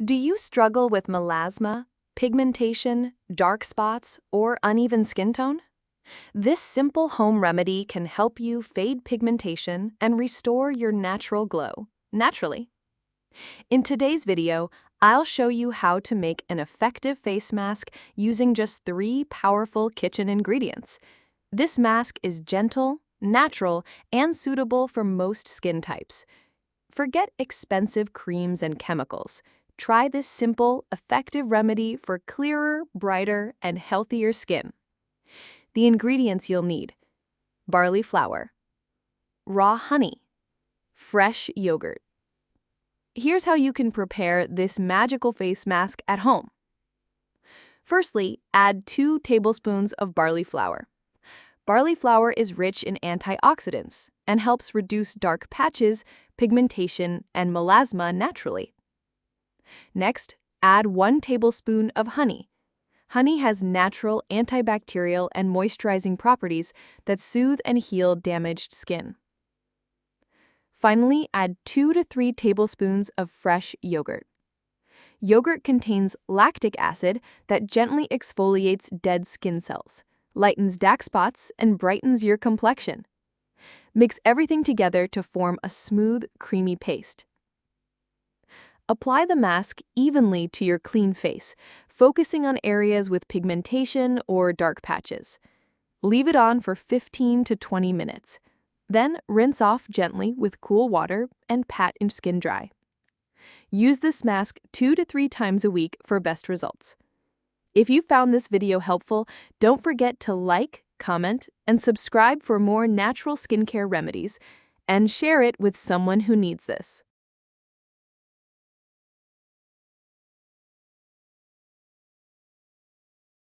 Do you struggle with melasma, pigmentation, dark spots, or uneven skin tone? This simple home remedy can help you fade pigmentation and restore your natural glow, naturally. In today's video, I'll show you how to make an effective face mask using just 3 powerful kitchen ingredients. This mask is gentle, natural, and suitable for most skin types. Forget expensive creams and chemicals. Try this simple, effective remedy for clearer, brighter, and healthier skin. The ingredients you'll need: barley flour, raw honey, fresh yogurt. Here's how you can prepare this magical face mask at home. Firstly, add 2 tablespoons of barley flour. Barley flour is rich in antioxidants and helps reduce dark patches, pigmentation, and melasma naturally. Next, add 1 tablespoon of honey. Honey has natural antibacterial and moisturizing properties that soothe and heal damaged skin. Finally, add 2 to 3 tablespoons of fresh yogurt. Yogurt contains lactic acid that gently exfoliates dead skin cells, lightens dark spots, and brightens your complexion. Mix everything together to form a smooth, creamy paste. Apply the mask evenly to your clean face, focusing on areas with pigmentation or dark patches. Leave it on for 15 to 20 minutes. Then rinse off gently with cool water and pat your skin dry. Use this mask 2 to 3 times a week for best results. If you found this video helpful, don't forget to like, comment, and subscribe for more natural skincare remedies, and share it with someone who needs this.